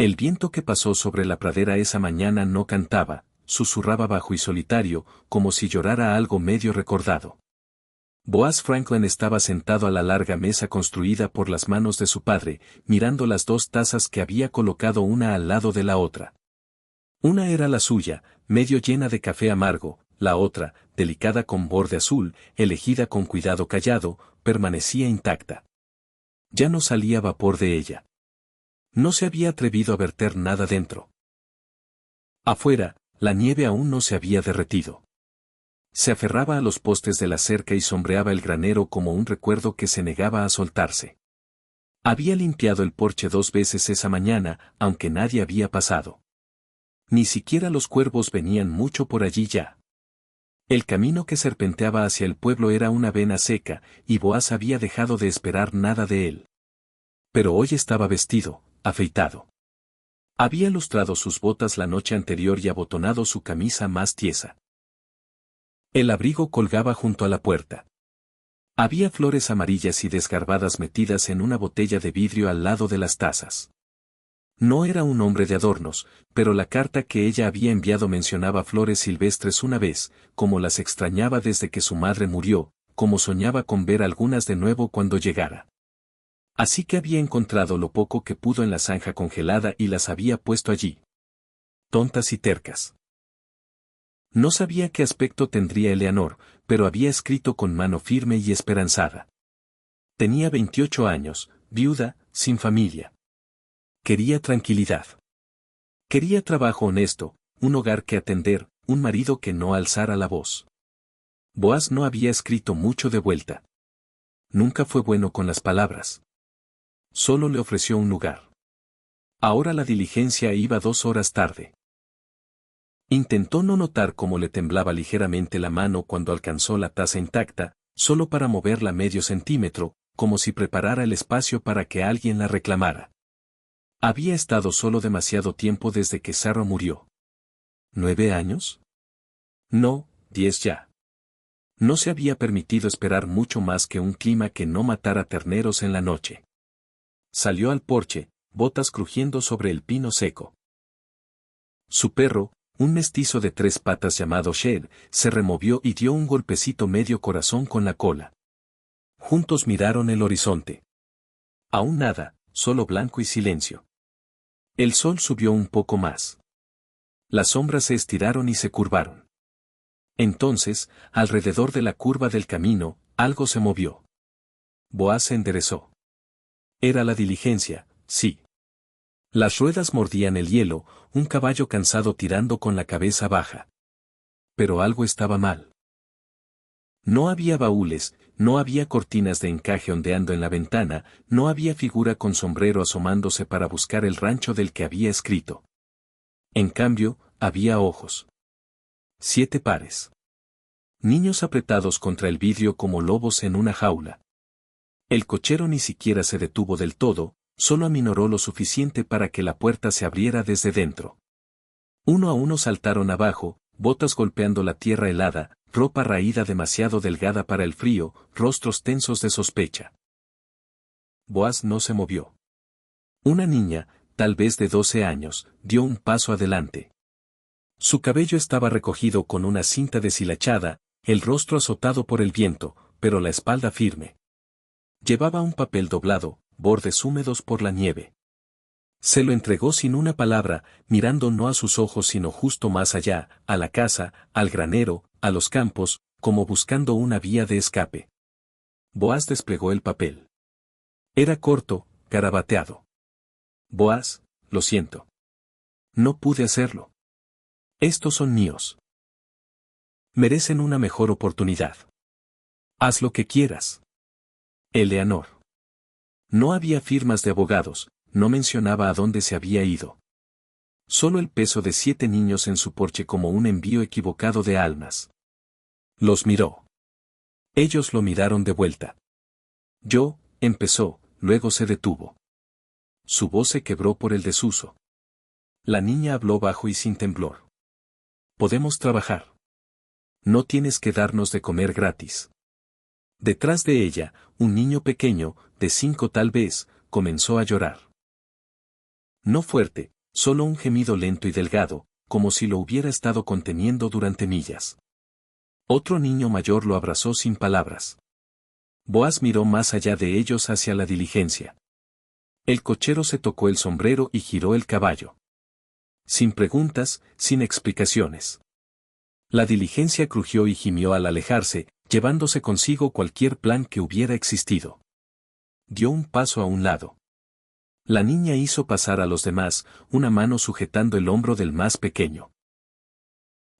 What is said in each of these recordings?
El viento que pasó sobre la pradera esa mañana no cantaba, susurraba bajo y solitario, como si llorara algo medio recordado. Boaz Franklin estaba sentado a la larga mesa construida por las manos de su padre, mirando las dos tazas que había colocado una al lado de la otra. Una era la suya, medio llena de café amargo, la otra, delicada con borde azul, elegida con cuidado callado, permanecía intacta. Ya no salía vapor de ella. No se había atrevido a verter nada dentro. Afuera, la nieve aún no se había derretido. Se aferraba a los postes de la cerca y sombreaba el granero como un recuerdo que se negaba a soltarse. Había limpiado el porche 2 veces esa mañana, aunque nadie había pasado. Ni siquiera los cuervos venían mucho por allí ya. El camino que serpenteaba hacia el pueblo era una vena seca, y Boaz había dejado de esperar nada de él. Pero hoy estaba vestido, afeitado. Había lustrado sus botas la noche anterior y abotonado su camisa más tiesa. El abrigo colgaba junto a la puerta. Había flores amarillas y desgarbadas metidas en una botella de vidrio al lado de las tazas. No era un hombre de adornos, pero la carta que ella había enviado mencionaba flores silvestres una vez, como las extrañaba desde que su madre murió, como soñaba con ver algunas de nuevo cuando llegara. Así que había encontrado lo poco que pudo en la zanja congelada y las había puesto allí. Tontas y tercas. No sabía qué aspecto tendría Eleanor, pero había escrito con mano firme y esperanzada. Tenía 28 años, viuda, sin familia. Quería tranquilidad. Quería trabajo honesto, un hogar que atender, un marido que no alzara la voz. Boaz no había escrito mucho de vuelta. Nunca fue bueno con las palabras. Solo le ofreció un lugar. Ahora la diligencia iba 2 horas tarde. Intentó no notar cómo le temblaba ligeramente la mano cuando alcanzó la taza intacta, solo para moverla medio centímetro, como si preparara el espacio para que alguien la reclamara. Había estado solo demasiado tiempo desde que Sarah murió. ¿9 años? No, 10 ya. No se había permitido esperar mucho más que un clima que no matara terneros en la noche. Salió al porche, botas crujiendo sobre el pino seco. Su perro, un mestizo de 3 patas llamado Shed, se removió y dio un golpecito medio corazón con la cola. Juntos miraron el horizonte. Aún nada, solo blanco y silencio. El sol subió un poco más. Las sombras se estiraron y se curvaron. Entonces, alrededor de la curva del camino, algo se movió. Boaz se enderezó. Era la diligencia, sí. Las ruedas mordían el hielo, un caballo cansado tirando con la cabeza baja. Pero algo estaba mal. No había baúles, no había cortinas de encaje ondeando en la ventana, no había figura con sombrero asomándose para buscar el rancho del que había escrito. En cambio, había ojos. 7 pares. Niños apretados contra el vidrio como lobos en una jaula. El cochero ni siquiera se detuvo del todo, solo aminoró lo suficiente para que la puerta se abriera desde dentro. Uno a uno saltaron abajo, botas golpeando la tierra helada, ropa raída demasiado delgada para el frío, rostros tensos de sospecha. Boaz no se movió. Una niña, tal vez de 12 años, dio un paso adelante. Su cabello estaba recogido con una cinta deshilachada, el rostro azotado por el viento, pero la espalda firme. Llevaba un papel doblado, bordes húmedos por la nieve. Se lo entregó sin una palabra, mirando no a sus ojos sino justo más allá, a la casa, al granero, a los campos, como buscando una vía de escape. Boaz desplegó el papel. Era corto, garabateado. Boaz, lo siento. No pude hacerlo. Estos son míos. Merecen una mejor oportunidad. Haz lo que quieras. Eleanor. No había firmas de abogados, no mencionaba a dónde se había ido. Solo el peso de 7 niños en su porche como un envío equivocado de almas. Los miró. Ellos lo miraron de vuelta. Yo, empezó, luego se detuvo. Su voz se quebró por el desuso. La niña habló bajo y sin temblor. Podemos trabajar. No tienes que darnos de comer gratis. Detrás de ella, un niño pequeño, de 5 tal vez, comenzó a llorar. No fuerte, solo un gemido lento y delgado, como si lo hubiera estado conteniendo durante millas. Otro niño mayor lo abrazó sin palabras. Boaz miró más allá de ellos hacia la diligencia. El cochero se tocó el sombrero y giró el caballo. Sin preguntas, sin explicaciones. La diligencia crujió y gimió al alejarse, llevándose consigo cualquier plan que hubiera existido. Dio un paso a un lado. La niña hizo pasar a los demás, una mano sujetando el hombro del más pequeño.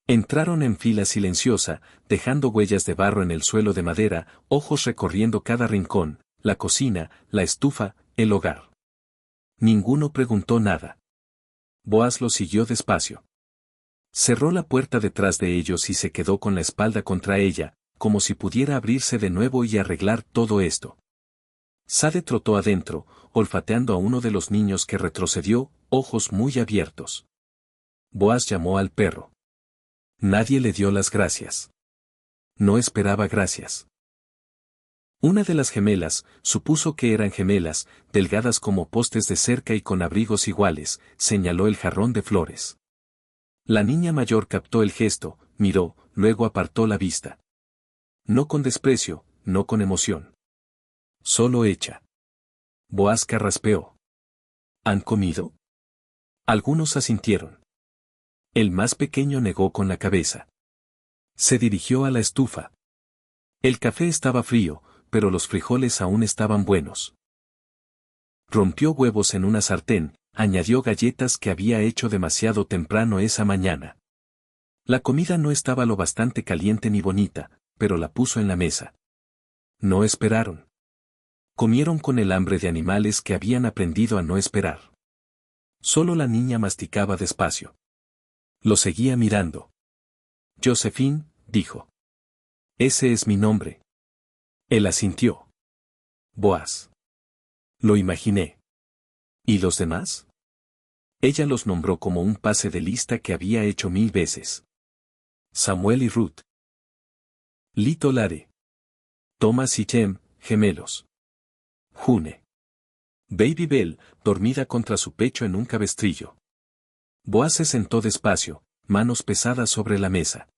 Entraron en fila silenciosa, dejando huellas de barro en el suelo de madera, ojos recorriendo cada rincón, la cocina, la estufa, el hogar. Ninguno preguntó nada. Boaz lo siguió despacio. Cerró la puerta detrás de ellos y se quedó con la espalda contra ella, como si pudiera abrirse de nuevo y arreglar todo esto. Sade trotó adentro, olfateando a uno de los niños que retrocedió, ojos muy abiertos. Boaz llamó al perro. Nadie le dio las gracias. No esperaba gracias. Una de las gemelas, supuso que eran gemelas, delgadas como postes de cerca y con abrigos iguales, señaló el jarrón de flores. La niña mayor captó el gesto, miró, luego apartó la vista. No con desprecio, no con emoción. Solo hecha. Boaz carraspeó. ¿Han comido? Algunos asintieron. El más pequeño negó con la cabeza. Se dirigió a la estufa. El café estaba frío, pero los frijoles aún estaban buenos. Rompió huevos en una sartén, añadió galletas que había hecho demasiado temprano esa mañana. La comida no estaba lo bastante caliente ni bonita, pero la puso en la mesa. No esperaron. Comieron con el hambre de animales que habían aprendido a no esperar. Solo la niña masticaba despacio. Lo seguía mirando. Josephine, dijo. Ese es mi nombre. Él asintió. Boaz. Lo imaginé. ¿Y los demás? Ella los nombró como un pase de lista que había hecho 1000 veces. Samuel y Ruth. Lito Lare. Thomas y Jem, gemelos. June. Baby Bell, dormida contra su pecho en un cabestrillo. Boaz se sentó despacio, manos pesadas sobre la mesa.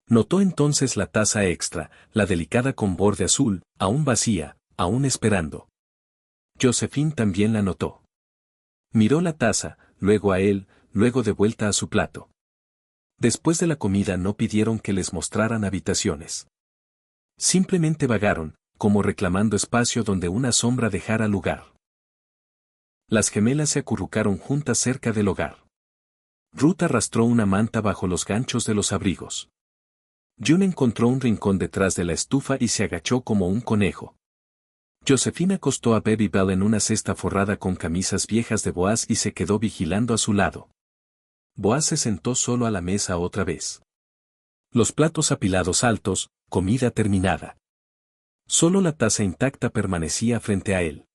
Notó entonces la taza extra, la delicada con borde azul, aún vacía, aún esperando. Josephine también la notó. Miró la taza, luego a él, luego de vuelta a su plato. Después de la comida no pidieron que les mostraran habitaciones. Simplemente vagaron, como reclamando espacio donde una sombra dejara lugar. Las gemelas se acurrucaron juntas cerca del hogar. Ruth arrastró una manta bajo los ganchos de los abrigos. June encontró un rincón detrás de la estufa y se agachó como un conejo. Josephine acostó a Baby Bell en una cesta forrada con camisas viejas de Boaz y se quedó vigilando a su lado. Boaz se sentó solo a la mesa otra vez. Los platos apilados altos, comida terminada. Solo la taza intacta permanecía frente a él.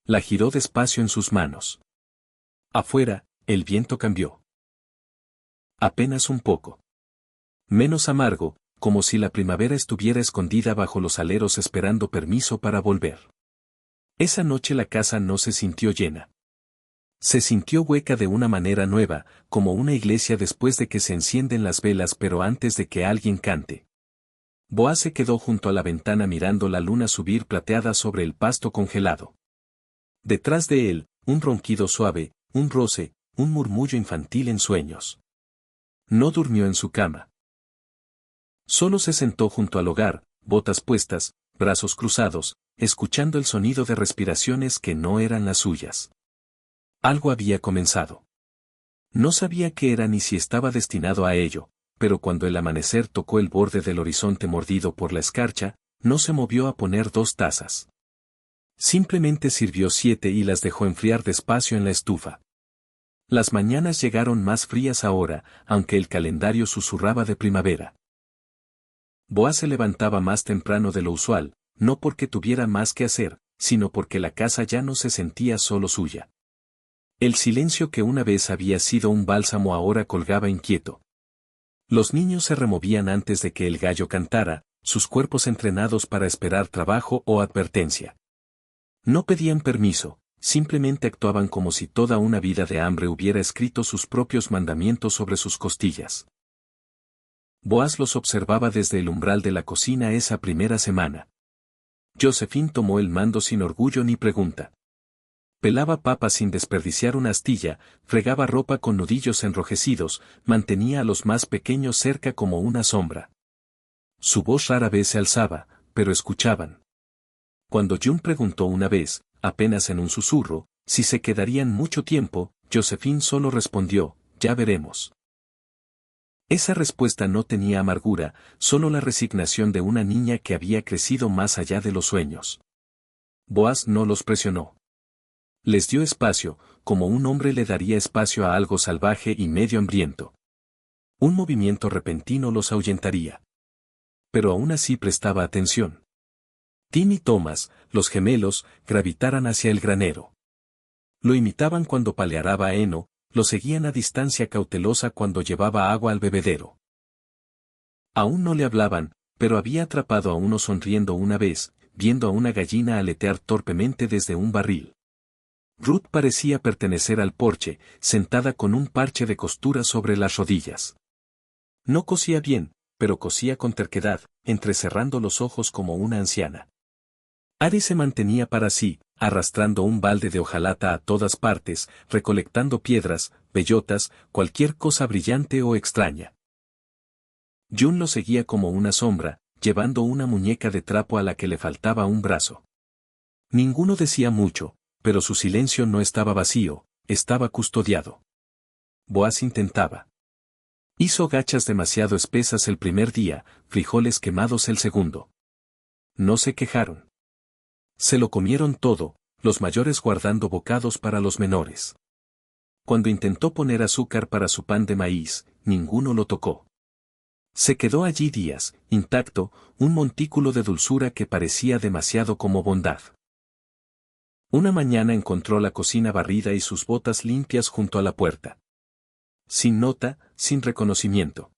La giró despacio en sus manos. Afuera, el viento cambió. Apenas un poco. Menos amargo, como si la primavera estuviera escondida bajo los aleros esperando permiso para volver. Esa noche la casa no se sintió llena. Se sintió hueca de una manera nueva, como una iglesia después de que se encienden las velas pero antes de que alguien cante. Boaz se quedó junto a la ventana mirando la luna subir plateada sobre el pasto congelado. Detrás de él, un ronquido suave, un roce, un murmullo infantil en sueños. No durmió en su cama. Solo se sentó junto al hogar, botas puestas, brazos cruzados, escuchando el sonido de respiraciones que no eran las suyas. Algo había comenzado. No sabía qué era ni si estaba destinado a ello, pero cuando el amanecer tocó el borde del horizonte mordido por la escarcha, no se movió a poner 2 tazas. Simplemente sirvió 7 y las dejó enfriar despacio en la estufa. Las mañanas llegaron más frías ahora, aunque el calendario susurraba de primavera. Boaz se levantaba más temprano de lo usual, no porque tuviera más que hacer, sino porque la casa ya no se sentía solo suya. El silencio que una vez había sido un bálsamo ahora colgaba inquieto. Los niños se removían antes de que el gallo cantara, sus cuerpos entrenados para esperar trabajo o advertencia. No pedían permiso, simplemente actuaban como si toda una vida de hambre hubiera escrito sus propios mandamientos sobre sus costillas. Boaz los observaba desde el umbral de la cocina esa primera semana. Josephine tomó el mando sin orgullo ni pregunta. Pelaba papas sin desperdiciar una astilla, fregaba ropa con nudillos enrojecidos, mantenía a los más pequeños cerca como una sombra. Su voz rara vez se alzaba, pero escuchaban. Cuando June preguntó una vez, apenas en un susurro, si se quedarían mucho tiempo, Josephine solo respondió, ya veremos. Esa respuesta no tenía amargura, solo la resignación de una niña que había crecido más allá de los sueños. Boaz no los presionó. Les dio espacio, como un hombre le daría espacio a algo salvaje y medio hambriento. Un movimiento repentino los ahuyentaría. Pero aún así prestaba atención. Tim y Thomas, los gemelos, gravitaran hacia el granero. Lo imitaban cuando palearaba heno, lo seguían a distancia cautelosa cuando llevaba agua al bebedero. Aún no le hablaban, pero había atrapado a uno sonriendo una vez, viendo a una gallina aletear torpemente desde un barril. Ruth parecía pertenecer al porche, sentada con un parche de costura sobre las rodillas. No cosía bien, pero cosía con terquedad, entrecerrando los ojos como una anciana. Ari se mantenía para sí, arrastrando un balde de hojalata a todas partes, recolectando piedras, bellotas, cualquier cosa brillante o extraña. June lo seguía como una sombra, llevando una muñeca de trapo a la que le faltaba un brazo. Ninguno decía mucho, pero su silencio no estaba vacío, estaba custodiado. Boaz intentaba. Hizo gachas demasiado espesas el primer día, frijoles quemados el segundo. No se quejaron. Se lo comieron todo, los mayores guardando bocados para los menores. Cuando intentó poner azúcar para su pan de maíz, ninguno lo tocó. Se quedó allí días, intacto, un montículo de dulzura que parecía demasiado como bondad. Una mañana encontró la cocina barrida y sus botas limpias junto a la puerta. Sin nota, sin reconocimiento.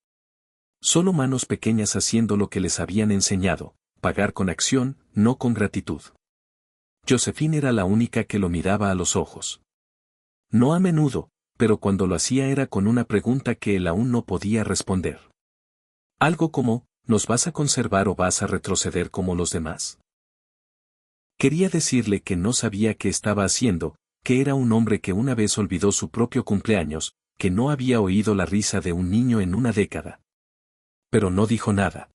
Solo manos pequeñas haciendo lo que les habían enseñado, pagar con acción, no con gratitud. Josephine era la única que lo miraba a los ojos. No a menudo, pero cuando lo hacía era con una pregunta que él aún no podía responder. Algo como, ¿nos vas a conservar o vas a retroceder como los demás? Quería decirle que no sabía qué estaba haciendo, que era un hombre que una vez olvidó su propio cumpleaños, que no había oído la risa de un niño en una década. Pero no dijo nada.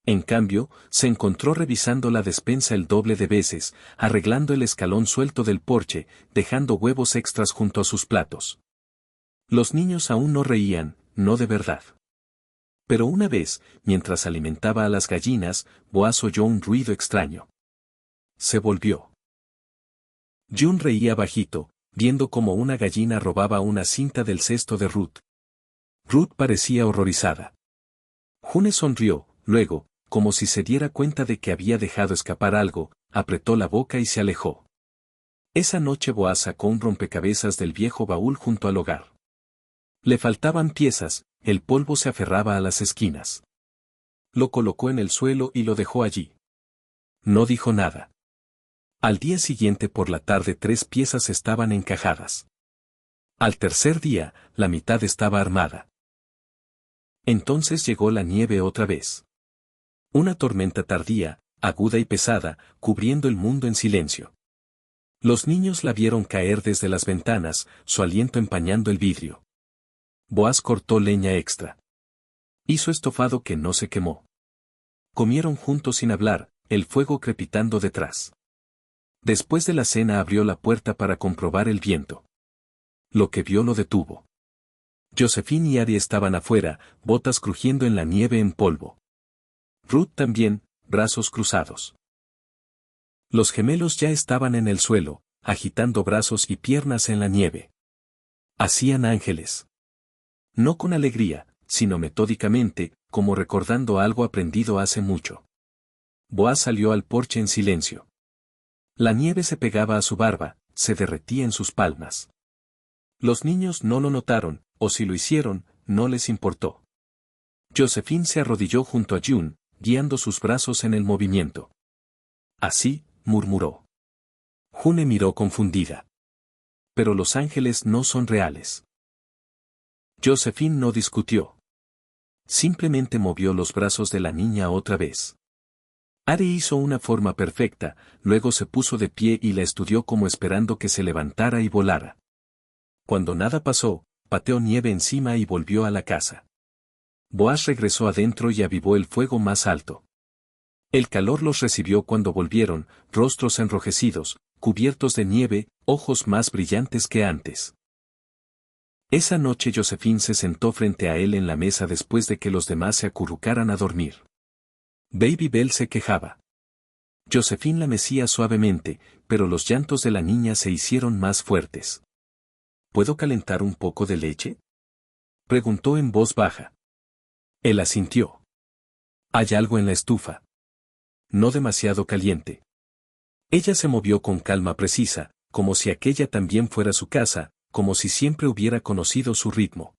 En cambio, se encontró revisando la despensa el doble de veces, arreglando el escalón suelto del porche, dejando huevos extras junto a sus platos. Los niños aún no reían, no de verdad. Pero una vez, mientras alimentaba a las gallinas, Boaz oyó un ruido extraño. Se volvió. June reía bajito, viendo cómo una gallina robaba una cinta del cesto de Ruth. Ruth parecía horrorizada. June sonrió, luego, como si se diera cuenta de que había dejado escapar algo, apretó la boca y se alejó. Esa noche Boaz sacó un rompecabezas del viejo baúl junto al hogar. Le faltaban piezas, el polvo se aferraba a las esquinas. Lo colocó en el suelo y lo dejó allí. No dijo nada. Al día siguiente por la tarde 3 piezas estaban encajadas. Al tercer día, la mitad estaba armada. Entonces llegó la nieve otra vez. Una tormenta tardía, aguda y pesada, cubriendo el mundo en silencio. Los niños la vieron caer desde las ventanas, su aliento empañando el vidrio. Boaz cortó leña extra. Hizo estofado que no se quemó. Comieron juntos sin hablar, el fuego crepitando detrás. Después de la cena abrió la puerta para comprobar el viento. Lo que vio lo detuvo. Josephine y Ari estaban afuera, botas crujiendo en la nieve en polvo. Ruth también, brazos cruzados. Los gemelos ya estaban en el suelo, agitando brazos y piernas en la nieve. Hacían ángeles. No con alegría, sino metódicamente, como recordando algo aprendido hace mucho. Boaz salió al porche en silencio. La nieve se pegaba a su barba, se derretía en sus palmas. Los niños no lo notaron, o si lo hicieron, no les importó. Josephine se arrodilló junto a June, guiando sus brazos en el movimiento. Así, murmuró. June miró confundida. Pero los ángeles no son reales. Josephine no discutió. Simplemente movió los brazos de la niña otra vez. Ari hizo una forma perfecta, luego se puso de pie y la estudió como esperando que se levantara y volara. Cuando nada pasó, pateó nieve encima y volvió a la casa. Boaz regresó adentro y avivó el fuego más alto. El calor los recibió cuando volvieron, rostros enrojecidos, cubiertos de nieve, ojos más brillantes que antes. Esa noche Josephine se sentó frente a él en la mesa después de que los demás se acurrucaran a dormir. Baby Bell se quejaba. Josephine la mecía suavemente, pero los llantos de la niña se hicieron más fuertes. ¿Puedo calentar un poco de leche?, preguntó en voz baja. Él asintió. ¿Hay algo en la estufa? No demasiado caliente. Ella se movió con calma precisa, como si aquella también fuera su casa, como si siempre hubiera conocido su ritmo.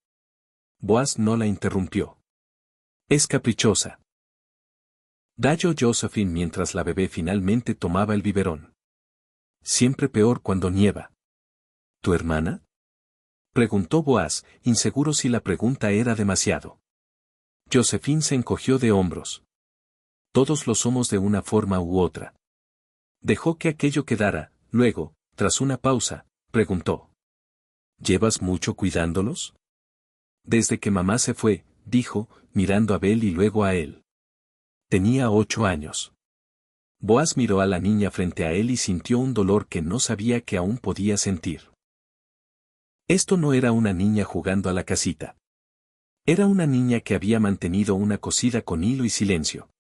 Boaz no la interrumpió. Es caprichosa. Dalló Josephine mientras la bebé finalmente tomaba el biberón. Siempre peor cuando nieva. ¿Tu hermana?, preguntó Boaz, inseguro si la pregunta era demasiado. Josephine se encogió de hombros. Todos lo somos de una forma u otra. Dejó que aquello quedara, luego, tras una pausa, preguntó. ¿Llevas mucho cuidándolos? Desde que mamá se fue, dijo, mirando a Bell y luego a él. Tenía 8 años. Boaz miró a la niña frente a él y sintió un dolor que no sabía que aún podía sentir. Esto no era una niña jugando a la casita. Era una niña que había mantenido una cosida con hilo y silencio.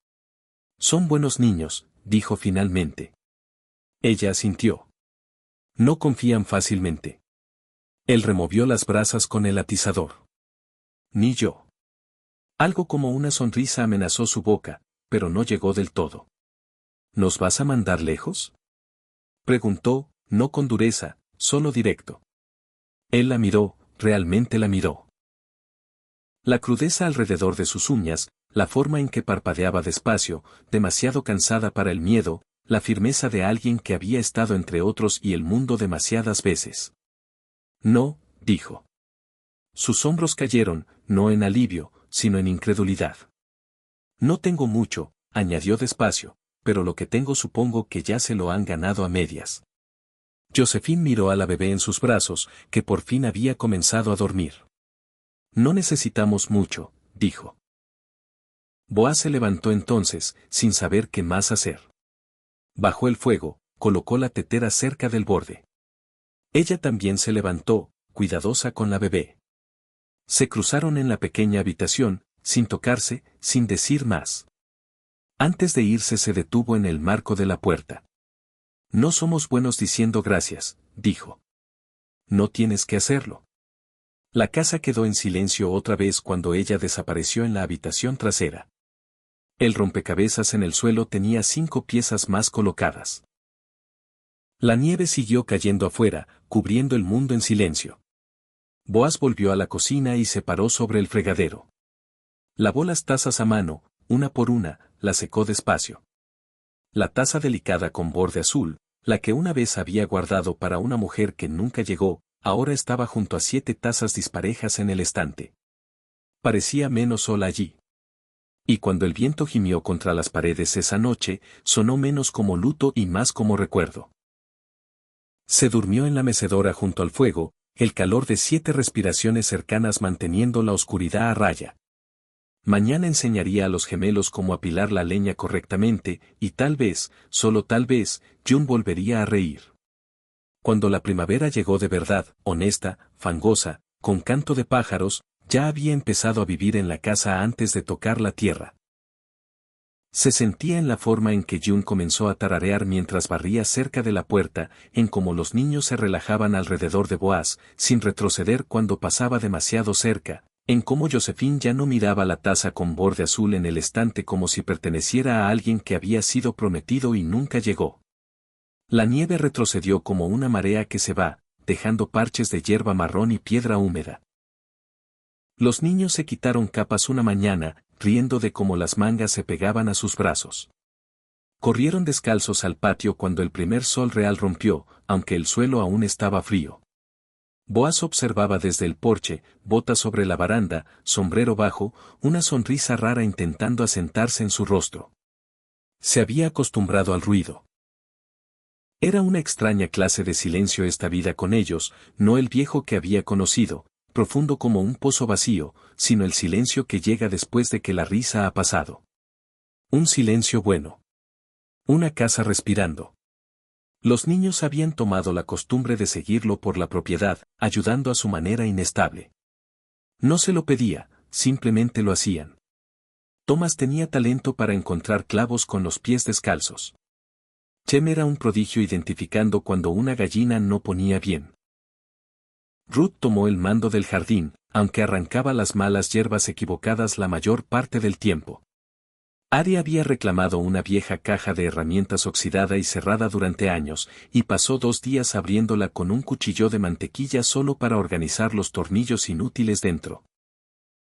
Son buenos niños, dijo finalmente. Ella asintió. No confían fácilmente. Él removió las brasas con el atizador. Ni yo. Algo como una sonrisa amenazó su boca, pero no llegó del todo. ¿Nos vas a mandar lejos?, preguntó, no con dureza, solo directo. Él la miró, realmente la miró. La crudeza alrededor de sus uñas, la forma en que parpadeaba despacio, demasiado cansada para el miedo, la firmeza de alguien que había estado entre otros y el mundo demasiadas veces. No, dijo. Sus hombros cayeron, no en alivio, sino en incredulidad. No tengo mucho, añadió despacio, pero lo que tengo supongo que ya se lo han ganado a medias. Josephine miró a la bebé en sus brazos, que por fin había comenzado a dormir. No necesitamos mucho, dijo. Boaz se levantó entonces, sin saber qué más hacer. Bajó el fuego, colocó la tetera cerca del borde. Ella también se levantó, cuidadosa con la bebé. Se cruzaron en la pequeña habitación, sin tocarse, sin decir más. Antes de irse se detuvo en el marco de la puerta. No somos buenos diciendo gracias, dijo. No tienes que hacerlo. La casa quedó en silencio otra vez cuando ella desapareció en la habitación trasera. El rompecabezas en el suelo tenía 5 piezas más colocadas. La nieve siguió cayendo afuera, cubriendo el mundo en silencio. Boaz volvió a la cocina y se paró sobre el fregadero. Lavó las tazas a mano, una por una, las secó despacio. La taza delicada con borde azul, la que una vez había guardado para una mujer que nunca llegó, ahora estaba junto a 7 tazas disparejas en el estante. Parecía menos sola allí. Y cuando el viento gimió contra las paredes esa noche, sonó menos como luto y más como recuerdo. Se durmió en la mecedora junto al fuego, el calor de 7 respiraciones cercanas manteniendo la oscuridad a raya. Mañana enseñaría a los gemelos cómo apilar la leña correctamente, y tal vez, solo tal vez, June volvería a reír. Cuando la primavera llegó de verdad, honesta, fangosa, con canto de pájaros, ya había empezado a vivir en la casa antes de tocar la tierra. Se sentía en la forma en que June comenzó a tararear mientras barría cerca de la puerta, en cómo los niños se relajaban alrededor de Boaz, sin retroceder cuando pasaba demasiado cerca, en cómo Josephine ya no miraba la taza con borde azul en el estante como si perteneciera a alguien que había sido prometido y nunca llegó. La nieve retrocedió como una marea que se va, dejando parches de hierba marrón y piedra húmeda. Los niños se quitaron capas una mañana, riendo de cómo las mangas se pegaban a sus brazos. Corrieron descalzos al patio cuando el primer sol real rompió, aunque el suelo aún estaba frío. Boaz observaba desde el porche, botas sobre la baranda, sombrero bajo, una sonrisa rara intentando asentarse en su rostro. Se había acostumbrado al ruido. Era una extraña clase de silencio esta vida con ellos, no el viejo que había conocido, profundo como un pozo vacío, sino el silencio que llega después de que la risa ha pasado. Un silencio bueno. Una casa respirando. Los niños habían tomado la costumbre de seguirlo por la propiedad, ayudando a su manera inestable. No se lo pedía, simplemente lo hacían. Thomas tenía talento para encontrar clavos con los pies descalzos. Chem era un prodigio identificando cuando una gallina no ponía bien. Ruth tomó el mando del jardín, aunque arrancaba las malas hierbas equivocadas la mayor parte del tiempo. Ari había reclamado una vieja caja de herramientas oxidada y cerrada durante años, y pasó 2 días abriéndola con un cuchillo de mantequilla solo para organizar los tornillos inútiles dentro.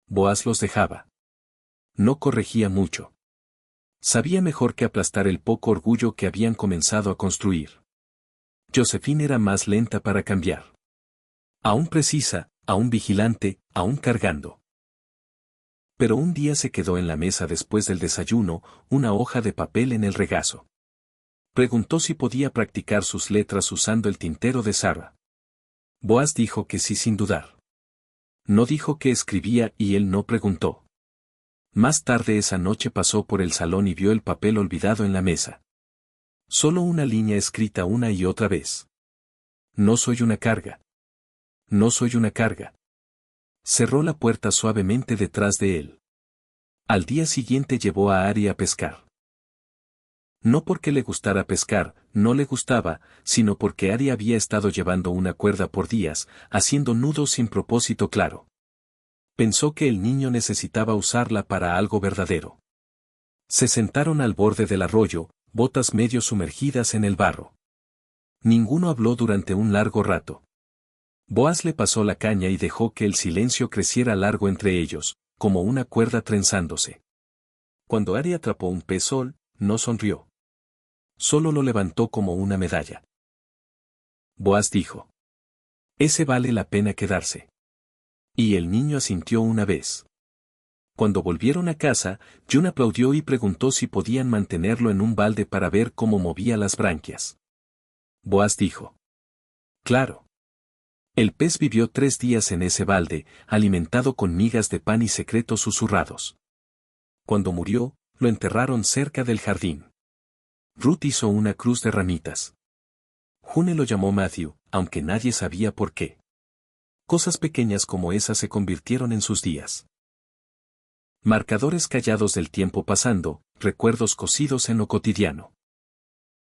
Boaz los dejaba. No corregía mucho. Sabía mejor que aplastar el poco orgullo que habían comenzado a construir. Josephine era más lenta para cambiar. Aún precisa, aún vigilante, aún cargando. Pero un día se quedó en la mesa después del desayuno, una hoja de papel en el regazo. Preguntó si podía practicar sus letras usando el tintero de Sarah. Boaz dijo que sí sin dudar. No dijo que escribía y él no preguntó. Más tarde esa noche pasó por el salón y vio el papel olvidado en la mesa. Solo una línea escrita una y otra vez. No soy una carga. No soy una carga. Cerró la puerta suavemente detrás de él. Al día siguiente llevó a Ari a pescar. No porque le gustara pescar, no le gustaba, sino porque Ari había estado llevando una cuerda por días, haciendo nudos sin propósito claro. Pensó que el niño necesitaba usarla para algo verdadero. Se sentaron al borde del arroyo, botas medio sumergidas en el barro. Ninguno habló durante un largo rato. Boaz le pasó la caña y dejó que el silencio creciera largo entre ellos, como una cuerda trenzándose. Cuando Ari atrapó un pez sol, no sonrió. Solo lo levantó como una medalla. Boaz dijo: «Ese vale la pena quedarse». Y el niño asintió una vez. Cuando volvieron a casa, June aplaudió y preguntó si podían mantenerlo en un balde para ver cómo movía las branquias. Boaz dijo: «Claro». El pez vivió 3 días en ese balde, alimentado con migas de pan y secretos susurrados. Cuando murió, lo enterraron cerca del jardín. Ruth hizo una cruz de ramitas. June lo llamó Matthew, aunque nadie sabía por qué. Cosas pequeñas como esas se convirtieron en sus días. Marcadores callados del tiempo pasando, recuerdos cosidos en lo cotidiano.